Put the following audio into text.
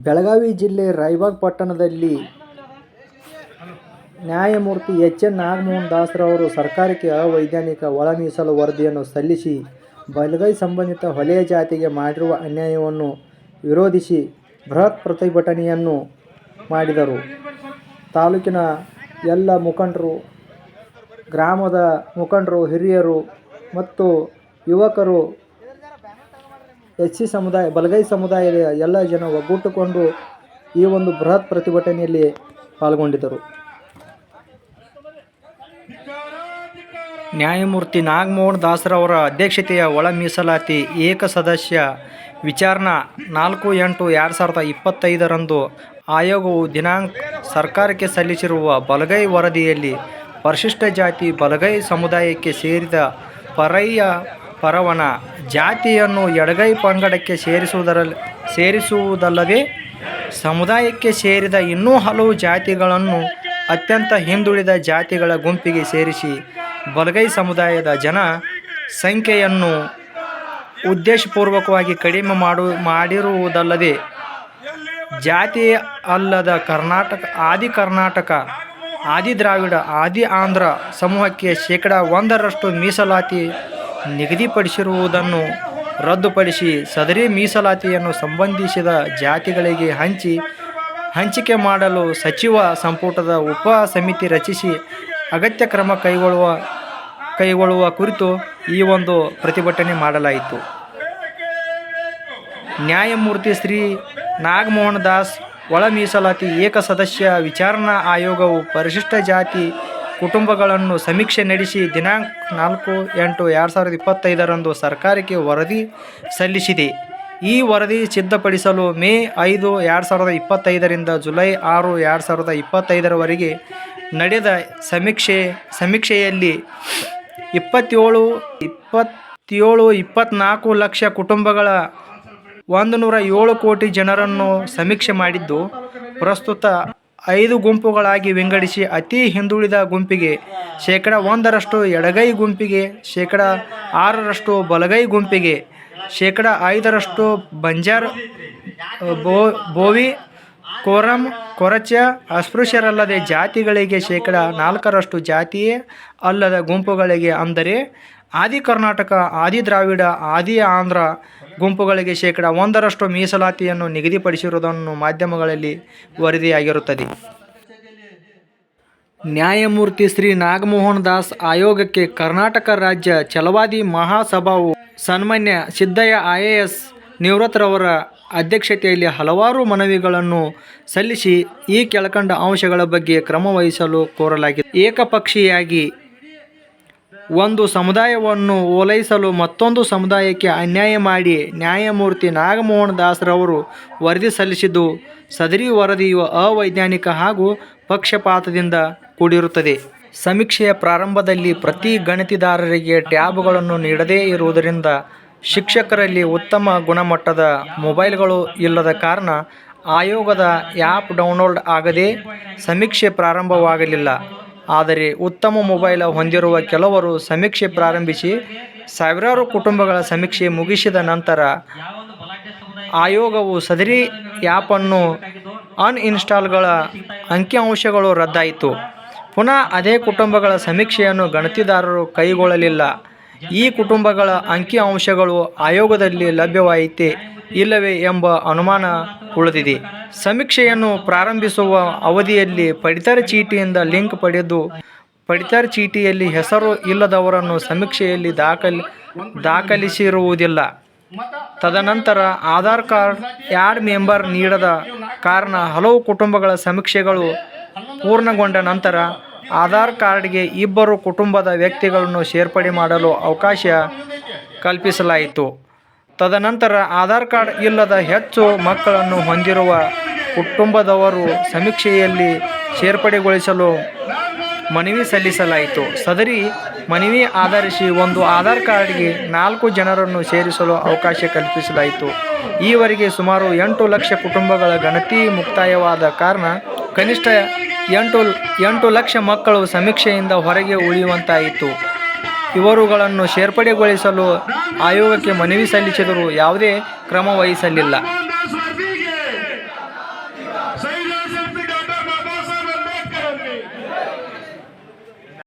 ಬೆಳಗಾವಿ ಜಿಲ್ಲೆ ರಾಯಬಾಗ ಪಟ್ಟಣದಲ್ಲಿ ನ್ಯಾಯಮೂರ್ತಿ ಎಚ್. ಎನ್. ನಾಗಮೋಹನ್ ದಾಸರವರು ಸರ್ಕಾರಕ್ಕೆ ಅವೈಜ್ಞಾನಿಕ ಒಳ ಮೀಸಲು ವರದಿಯನ್ನು ಸಲ್ಲಿಸಿ ಬಲಗೈ ಸಂಬಂಧಿತ ಹೊಲೆಯ ಜಾತಿಗೆ ಮಾಡಿರುವ ಅನ್ಯಾಯವನ್ನು ವಿರೋಧಿಸಿ ಬೃಹತ್ ಪ್ರತಿಭಟನೆಯನ್ನು ಮಾಡಿದರು. ತಾಲೂಕಿನ ಎಲ್ಲ ಮುಖಂಡರು, ಗ್ರಾಮದ ಮುಖಂಡರು, ಹಿರಿಯರು ಮತ್ತು ಯುವಕರು, ಎಸ್ಸಿ ಸಮುದಾಯ, ಬಲಗೈ ಸಮುದಾಯದ ಎಲ್ಲ ಜನ ಒಗ್ಗೂಡಿಕೊಂಡು ಈ ಒಂದು ಬೃಹತ್ ಪ್ರತಿಭಟನೆಯಲ್ಲಿ ಪಾಲ್ಗೊಂಡಿದ್ದರು. ನ್ಯಾಯಮೂರ್ತಿ ನಾಗಮೋಹನ್ ದಾಸರವರ ಅಧ್ಯಕ್ಷತೆಯ ಒಳ ಮೀಸಲಾತಿ ಏಕಸದಸ್ಯ ವಿಚಾರಣಾ 4/8/2025 ಆಯೋಗವು ದಿನಾಂಕ ಸರ್ಕಾರಕ್ಕೆ ಸಲ್ಲಿಸಿರುವ ಬಲಗೈ ವರದಿಯಲ್ಲಿ ಪರಿಶಿಷ್ಟ ಜಾತಿ ಬಲಗೈ ಸಮುದಾಯಕ್ಕೆ ಸೇರಿದ ಪರವನ ಜಾತಿಯನ್ನು ಎಡಗೈ ಪಂಗಡಕ್ಕೆ ಸೇರಿಸುವುದಲ್ಲದೆ ಸಮುದಾಯಕ್ಕೆ ಸೇರಿದ ಇನ್ನೂ ಹಲವು ಜಾತಿಗಳನ್ನು ಅತ್ಯಂತ ಹಿಂದುಳಿದ ಜಾತಿಗಳ ಗುಂಪಿಗೆ ಸೇರಿಸಿ ಬಲಗೈ ಸಮುದಾಯದ ಜನ ಸಂಖ್ಯೆಯನ್ನು ಉದ್ದೇಶಪೂರ್ವಕವಾಗಿ ಕಡಿಮೆ ಮಾಡಿರುವುದಲ್ಲದೆ ಜಾತಿ ಅಲ್ಲದ ಕರ್ನಾಟಕ, ಆದಿ ದ್ರಾವಿಡ, ಆದಿ ಆಂಧ್ರ ಸಮೂಹಕ್ಕೆ ಶೇಕಡಾ 1% ಮೀಸಲಾತಿ ನಿಗದಿಪಡಿಸಿರುವುದನ್ನು ರದ್ದುಪಡಿಸಿ ಸದರಿ ಮೀಸಲಾತಿಯನ್ನು ಸಂಬಂಧಿಸಿದ ಜಾತಿಗಳಿಗೆ ಹಂಚಿಕೆ ಮಾಡಲು ಸಚಿವ ಸಂಪುಟದ ಉಪ ಸಮಿತಿ ರಚಿಸಿ ಅಗತ್ಯ ಕ್ರಮ ಕೈಗೊಳ್ಳುವ ಕುರಿತು ಈ ಒಂದು ಪ್ರತಿಭಟನೆ ಮಾಡಲಾಯಿತು. ನ್ಯಾಯಮೂರ್ತಿ ಶ್ರೀ ನಾಗಮೋಹನ್ ದಾಸ್ ಒಳ ಮೀಸಲಾತಿ ಏಕಸದಸ್ಯ ವಿಚಾರಣಾ ಆಯೋಗವು ಪರಿಶಿಷ್ಟ ಜಾತಿ ಕುಟುಂಬಗಳನ್ನು ಸಮೀಕ್ಷೆ ನಡೆಸಿ ದಿನಾಂಕ 4/8/2025 ಸರ್ಕಾರಕ್ಕೆ ವರದಿ ಸಲ್ಲಿಸಿದೆ. ಈ ವರದಿ ಸಿದ್ಧಪಡಿಸಲು ಮೇ 5, 2025 ಜುಲೈ 6, 2025 ನಡೆದ ಸಮೀಕ್ಷೆಯಲ್ಲಿ 24 ಲಕ್ಷ ಕುಟುಂಬಗಳ 107 ಕೋಟಿ ಜನರನ್ನು ಸಮೀಕ್ಷೆ ಮಾಡಿದ್ದು, ಪ್ರಸ್ತುತ 5 ಗುಂಪುಗಳಾಗಿ ವಿಂಗಡಿಸಿ ಅತಿ ಹಿಂದುಳಿದ ಗುಂಪಿಗೆ ಶೇಕಡಾ 1% ಎಡಗೈ ಗುಂಪಿಗೆ, ಶೇಕಡಾ 6% ಬಲಗೈ ಗುಂಪಿಗೆ, ಶೇಕಡಾ 5% ಬಂಜಾರ, ಬೋವಿ, ಕೋರಂ, ಕೊರಚ, ಅಸ್ಪೃಶ್ಯರಲ್ಲದ ಜಾತಿಗಳಿಗೆ, ಶೇಕಡಾ 4% ಜಾತಿಯೇ ಅಲ್ಲದ ಗುಂಪುಗಳಿಗೆ ಅಂದರೆ ಆದಿ ಕರ್ನಾಟಕ, ಆದಿ ದ್ರಾವಿಡ, ಆದಿ ಆಂಧ್ರ ಗುಂಪುಗಳಿಗೆ ಶೇಕಡಾ 1% ಮೀಸಲಾತಿಯನ್ನು ನಿಗದಿಪಡಿಸಿರುವುದನ್ನು ಮಾಧ್ಯಮಗಳಲ್ಲಿ ವರದಿಯಾಗಿರುತ್ತದೆ. ನ್ಯಾಯಮೂರ್ತಿ ಶ್ರೀ ನಾಗಮೋಹನ್ ದಾಸ್ ಆಯೋಗಕ್ಕೆ ಕರ್ನಾಟಕ ರಾಜ್ಯ ಛಲವಾದಿ ಮಹಾಸಭಾವು ಸನ್ಮಾನ್ಯ ಸಿದ್ದಯ್ಯ IAS ನಿವೃತ್ತರವರ ಅಧ್ಯಕ್ಷತೆಯಲ್ಲಿ ಹಲವಾರು ಮನವಿಗಳನ್ನು ಸಲ್ಲಿಸಿ ಈ ಕೆಳಕಂಡ ಅಂಶಗಳ ಬಗ್ಗೆ ಕ್ರಮ ವಹಿಸಲು ಕೋರಲಾಗಿದೆ. ಏಕಪಕ್ಷೀಯವಾಗಿ ಒಂದು ಸಮುದಾಯವನ್ನು ಓಲೈಸಲು ಮತ್ತೊಂದು ಸಮುದಾಯಕ್ಕೆ ಅನ್ಯಾಯ ಮಾಡಿ ನ್ಯಾಯಮೂರ್ತಿ ನಾಗಮೋಹನ್ ದಾಸರವರು ವರದಿ ಸಲ್ಲಿಸಿದ್ದು, ಸದರಿ ವರದಿಯು ಅವೈಜ್ಞಾನಿಕ ಹಾಗೂ ಪಕ್ಷಪಾತದಿಂದ ಕೂಡಿರುತ್ತದೆ. ಸಮೀಕ್ಷೆಯ ಪ್ರಾರಂಭದಲ್ಲಿ ಪ್ರತಿ ಗಣತಿದಾರರಿಗೆ ಟ್ಯಾಬ್ಗಳನ್ನು ನೀಡದೇ ಇರುವುದರಿಂದ ಶಿಕ್ಷಕರಲ್ಲಿ ಉತ್ತಮ ಗುಣಮಟ್ಟದ ಮೊಬೈಲ್ಗಳು ಇಲ್ಲದ ಕಾರಣ ಆಯೋಗದ ಆ್ಯಪ್ ಡೌನ್ಲೋಡ್ ಆಗದೆ ಸಮೀಕ್ಷೆ ಪ್ರಾರಂಭವಾಗಲಿಲ್ಲ. ಆದರೆ ಉತ್ತಮ ಮೊಬೈಲ್ ಹೊಂದಿರುವ ಕೆಲವರು ಸಮೀಕ್ಷೆ ಪ್ರಾರಂಭಿಸಿ ಸಾವಿರಾರು ಕುಟುಂಬಗಳ ಸಮೀಕ್ಷೆ ಮುಗಿಸಿದ ನಂತರ ಆಯೋಗವು ಸದರಿ ಆ್ಯಪನ್ನು ಅನ್ಇನ್ಸ್ಟಾಲ್ಗಳ ಅಂಕಿಅಂಶಗಳು ರದ್ದಾಯಿತು. ಪುನಃ ಅದೇ ಕುಟುಂಬಗಳ ಸಮೀಕ್ಷೆಯನ್ನು ಗಣತಿದಾರರು ಕೈಗೊಳ್ಳಲಿಲ್ಲ. ಈ ಕುಟುಂಬಗಳ ಅಂಕಿಅಂಶಗಳು ಆಯೋಗದಲ್ಲಿ ಲಭ್ಯವಾಯಿತೇ ಇಲ್ಲವೇ ಎಂಬ ಅನುಮಾನ ಉಳಿದಿದೆ. ಸಮೀಕ್ಷೆಯನ್ನು ಪ್ರಾರಂಭಿಸುವ ಅವಧಿಯಲ್ಲಿ ಪಡಿತರ ಚೀಟಿಯಿಂದ ಲಿಂಕ್ ಪಡೆದು ಪಡಿತರ ಚೀಟಿಯಲ್ಲಿ ಹೆಸರು ಇಲ್ಲದವರನ್ನು ಸಮೀಕ್ಷೆಯಲ್ಲಿ ದಾಖಲಿಸಿರುವುದಿಲ್ಲ. ತದನಂತರ ಆಧಾರ್ ಕಾರ್ಡ್ ಆ್ಯಡ್ ಮೆಂಬರ್ ನೀಡದ ಕಾರಣ ಹಲವು ಕುಟುಂಬಗಳ ಸಮೀಕ್ಷೆಗಳು ಪೂರ್ಣಗೊಂಡ ನಂತರ ಆಧಾರ್ ಕಾರ್ಡ್ಗೆ 2 ಕುಟುಂಬದ ವ್ಯಕ್ತಿಗಳನ್ನು ಸೇರ್ಪಡೆ ಮಾಡಲು ಅವಕಾಶ ಕಲ್ಪಿಸಲಾಯಿತು. ತದನಂತರ ಆಧಾರ್ ಕಾರ್ಡ್ ಇಲ್ಲದ ಹೆಚ್ಚು ಮಕ್ಕಳನ್ನು ಹೊಂದಿರುವ ಕುಟುಂಬದವರು ಸಮೀಕ್ಷೆಯಲ್ಲಿ ಸೇರ್ಪಡೆಗೊಳಿಸಲು ಮನವಿ ಸಲ್ಲಿಸಲಾಯಿತು. ಸದರಿ ಮನವಿ ಆಧರಿಸಿ ಒಂದು ಆಧಾರ್ ಕಾರ್ಡ್ಗೆ 4 ಜನರನ್ನು ಸೇರಿಸಲು ಅವಕಾಶ ಕಲ್ಪಿಸಲಾಯಿತು. ಈವರೆಗೆ ಸುಮಾರು 8 ಲಕ್ಷ ಕುಟುಂಬಗಳ ಗಣತಿ ಮುಕ್ತಾಯವಾದ ಕಾರಣ ಕನಿಷ್ಠ 8 ಲಕ್ಷ ಮಕ್ಕಳು ಸಮೀಕ್ಷೆಯಿಂದ ಹೊರಗೆ ಉಳಿಯುವಂತಾಯಿತು. ಇವರುಗಳನ್ನು ಸೇರ್ಪಡೆಗೊಳಿಸಲು ಆಯೋಗಕ್ಕೆ ಮನವಿ ಸಲ್ಲಿಸಿದರೂ ಯಾವುದೇ ಕ್ರಮ ವಹಿಸಲಿಲ್ಲ. शिल्पी डॉक्टर बाबासाहेब आंबेडकरांनी